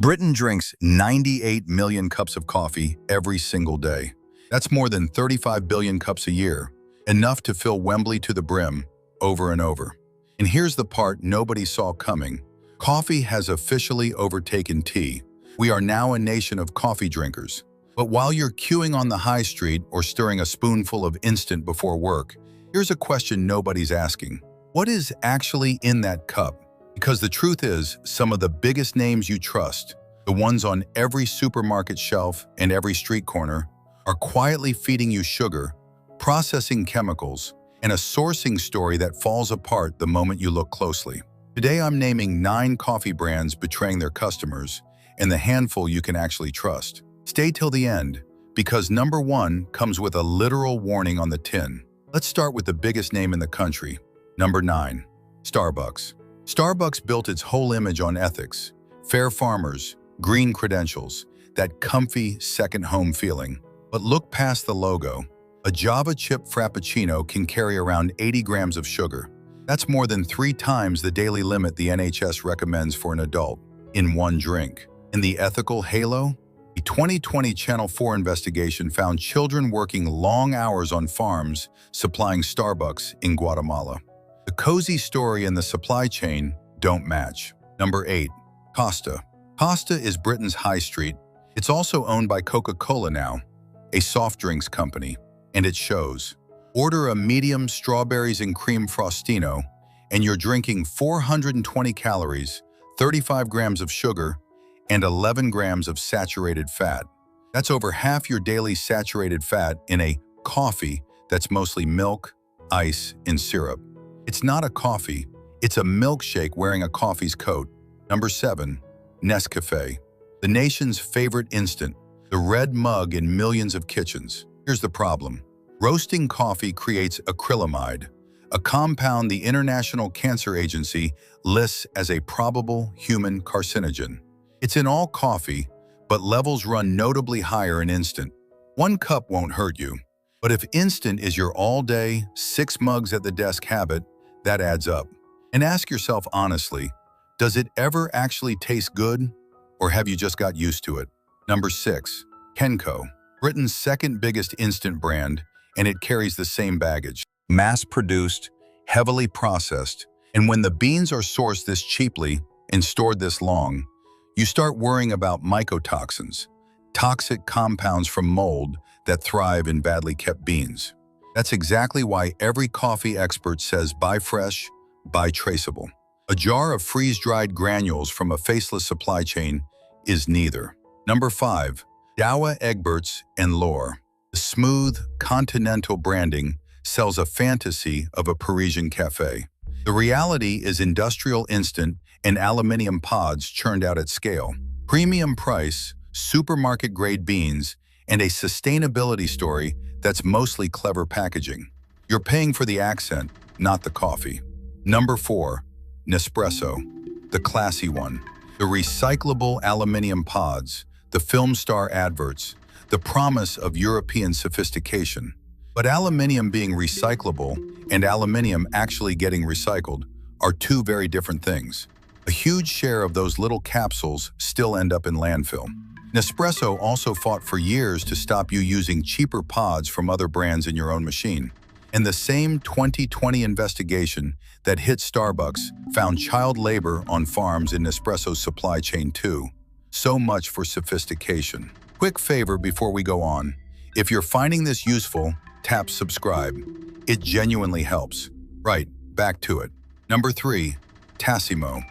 Britain drinks 98 million cups of coffee every single day. That's more than 35 billion cups a year, enough to fill Wembley to the brim over and over. And here's the part nobody saw coming. Coffee has officially overtaken tea. We are now a nation of coffee drinkers. But while you're queuing on the high street or stirring a spoonful of instant before work, here's a question nobody's asking. What is actually in that cup? Because the truth is, some of the biggest names you trust, the ones on every supermarket shelf and every street corner, are quietly feeding you sugar, processing chemicals, and a sourcing story that falls apart the moment you look closely. Today I'm naming 9 coffee brands betraying their customers and the handful you can actually trust. Stay till the end, because number 1 comes with a literal warning on the tin. Let's start with the biggest name in the country. Number 9. Starbucks. Starbucks built its whole image on ethics, fair farmers, green credentials, that comfy second home feeling. But look past the logo. A Java chip Frappuccino can carry around 80 grams of sugar. That's more than 3 times the daily limit the NHS recommends for an adult in one drink. In the ethical halo, a 2020 Channel 4 investigation found children working long hours on farms supplying Starbucks in Guatemala. The cozy story and the supply chain don't match. Number 8. Costa. Costa is Britain's high street. It's also owned by Coca-Cola now, a soft drinks company, and it shows. Order a medium strawberries and cream Frostino, and you're drinking 420 calories, 35 grams of sugar, and 11 grams of saturated fat. That's over half your daily saturated fat in a coffee that's mostly milk, ice, and syrup. It's not a coffee, it's a milkshake wearing a coffee's coat. Number 7. Nescafé. The nation's favorite instant, the red mug in millions of kitchens. Here's the problem. Roasting coffee creates acrylamide, a compound the International Cancer Agency lists as a probable human carcinogen. It's in all coffee, but levels run notably higher in instant. 1 cup won't hurt you, but if instant is your all-day, 6 mugs at the desk habit, that adds up. And ask yourself honestly, does it ever actually taste good, or have you just got used to it? Number 6. Kenco. Britain's second biggest instant brand, and it carries the same baggage. Mass-produced, heavily processed, and when the beans are sourced this cheaply and stored this long, you start worrying about mycotoxins, toxic compounds from mold that thrive in badly kept beans. That's exactly why every coffee expert says buy fresh, buy traceable. A jar of freeze-dried granules from a faceless supply chain is neither. Number 5. Douwe Egberts and L'Or. The smooth, continental branding sells a fantasy of a Parisian cafe. The reality is industrial instant and aluminium pods churned out at scale. Premium price, supermarket-grade beans, and a sustainability story that's mostly clever packaging. You're paying for the accent, not the coffee. Number 4. Nespresso. The classy one. The recyclable aluminium pods, the film star adverts, the promise of European sophistication. But aluminium being recyclable and aluminium actually getting recycled are 2 very different things. A huge share of those little capsules still end up in landfill. Nespresso also fought for years to stop you using cheaper pods from other brands in your own machine. And the same 2020 investigation that hit Starbucks found child labor on farms in Nespresso's supply chain too. So much for sophistication. Quick favor before we go on. If you're finding this useful, tap subscribe. It genuinely helps. Right, back to it. Number 3. Tassimo.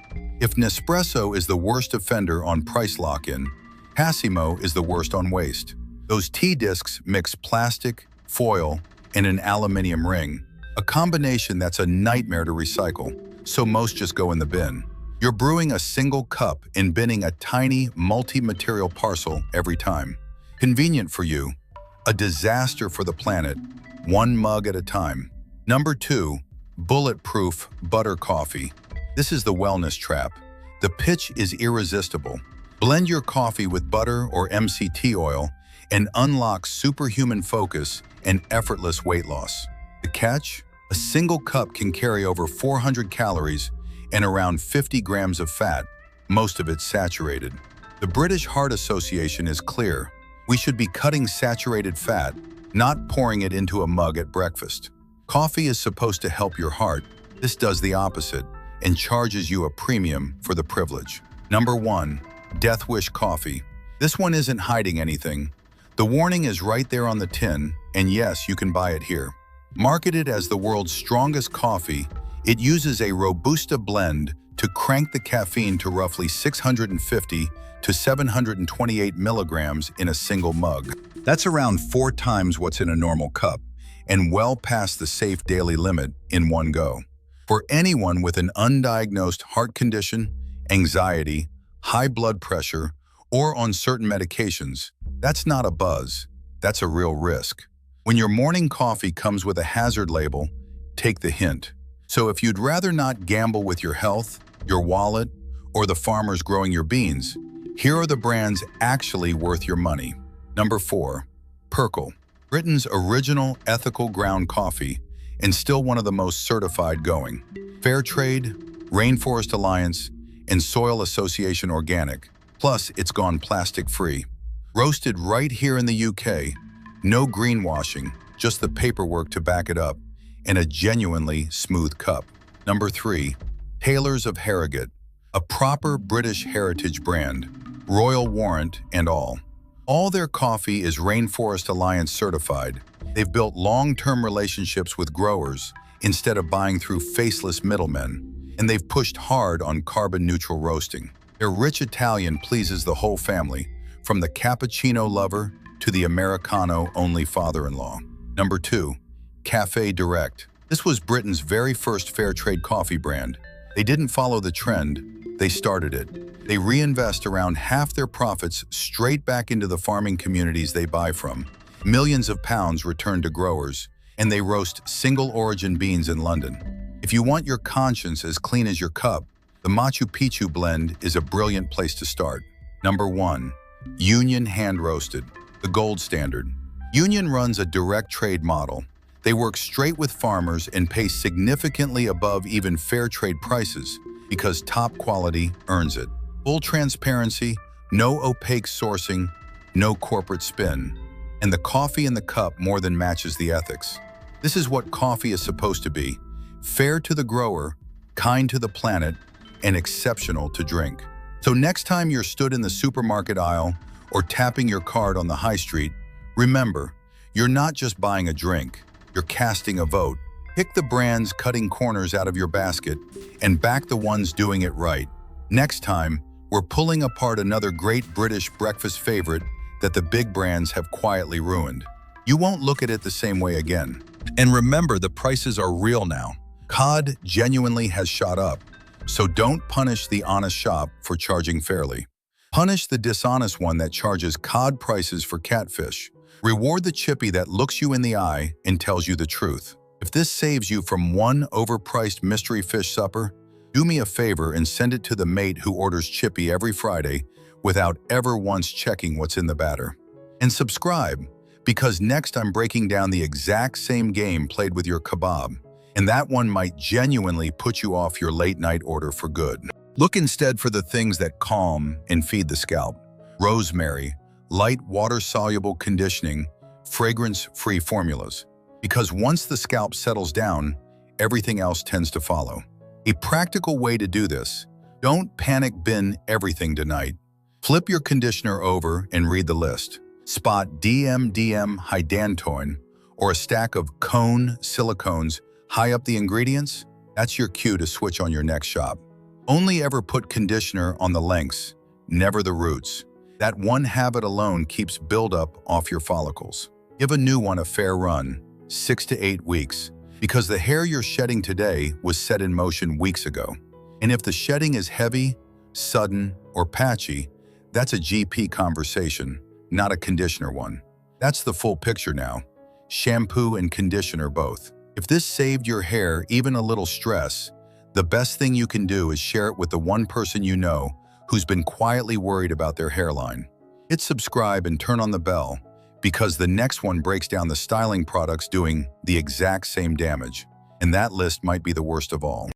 If Nespresso is the worst offender on price lock-in, Tassimo is the worst on waste. Those tea discs mix plastic, foil, and an aluminium ring, a combination that's a nightmare to recycle, so most just go in the bin. You're brewing a single cup and binning a tiny, multi-material parcel every time. Convenient for you, a disaster for the planet, 1 mug at a time. Number 2. Bulletproof butter coffee. This is the wellness trap. The pitch is irresistible. Blend your coffee with butter or MCT oil and unlock superhuman focus and effortless weight loss. The catch? A single cup can carry over 400 calories and around 50 grams of fat, most of it saturated. The British Heart Association is clear. We should be cutting saturated fat, not pouring it into a mug at breakfast. Coffee is supposed to help your heart. This does the opposite and charges you a premium for the privilege. Number 1. Death Wish coffee. This one isn't hiding anything. The warning is right there on the tin, and yes, you can buy it here. Marketed as the world's strongest coffee, it uses a Robusta blend to crank the caffeine to roughly 650 to 728 milligrams in a single mug. That's around 4 times what's in a normal cup, and well past the safe daily limit in one go. For anyone with an undiagnosed heart condition, anxiety, high blood pressure, or on certain medications, that's not a buzz, that's a real risk. When your morning coffee comes with a hazard label, take the hint. So if you'd rather not gamble with your health, your wallet, or the farmers growing your beans, here are the brands actually worth your money. Number 4. Perkle. Britain's original ethical ground coffee, and still one of the most certified going. Fair Trade, Rainforest Alliance, and Soil Association Organic. Plus, it's gone plastic-free. Roasted right here in the UK. No greenwashing, just the paperwork to back it up, and a genuinely smooth cup. Number 3. Taylors of Harrogate. A proper British heritage brand. Royal warrant and all. All their coffee is Rainforest Alliance certified. They've built long-term relationships with growers instead of buying through faceless middlemen, and they've pushed hard on carbon-neutral roasting. Their rich Italian pleases the whole family, from the cappuccino lover to the Americano-only father-in-law. Number 2. Café Direct. This was Britain's very first fair trade coffee brand. They didn't follow the trend, they started it. They reinvest around half their profits straight back into the farming communities they buy from. Millions of pounds return to growers, and they roast single-origin beans in London. If you want your conscience as clean as your cup, the Machu Picchu blend is a brilliant place to start. Number 1. Union Hand Roasted, the gold standard. Union runs a direct trade model. They work straight with farmers and pay significantly above even fair trade prices because top quality earns it. Full transparency, no opaque sourcing, no corporate spin. And the coffee in the cup more than matches the ethics. This is what coffee is supposed to be. Fair to the grower, kind to the planet, and exceptional to drink. So next time you're stood in the supermarket aisle or tapping your card on the high street, remember, you're not just buying a drink, you're casting a vote. Pick the brands cutting corners out of your basket and back the ones doing it right. Next time, we're pulling apart another great British breakfast favorite that the big brands have quietly ruined. You won't look at it the same way again. And remember, the prices are real now. Cod genuinely has shot up, so don't punish the honest shop for charging fairly. Punish the dishonest one that charges cod prices for catfish. Reward the chippy that looks you in the eye and tells you the truth. If this saves you from one overpriced mystery fish supper, do me a favor and send it to the mate who orders chippy every Friday without ever once checking what's in the batter. And subscribe, because next I'm breaking down the exact same game played with your kebab, and that one might genuinely put you off your late-night order for good. Look instead for the things that calm and feed the scalp. Rosemary, light water-soluble conditioning, fragrance-free formulas. Because once the scalp settles down, everything else tends to follow. A practical way to do this: don't panic bin everything tonight. Flip your conditioner over and read the list. Spot DMDM hydantoin or a stack of cone silicones high up the ingredients. That's your cue to switch on your next shop. Only ever put conditioner on the lengths, never the roots. That one habit alone keeps buildup off your follicles. Give a new one a fair run, 6 to 8 weeks, because the hair you're shedding today was set in motion weeks ago. And if the shedding is heavy, sudden, or patchy, that's a GP conversation, not a conditioner one. That's the full picture now. Shampoo and conditioner both. If this saved your hair even a little stress, the best thing you can do is share it with the one person you know who's been quietly worried about their hairline. Hit subscribe and turn on the bell, because the next one breaks down the styling products doing the exact same damage. And that list might be the worst of all.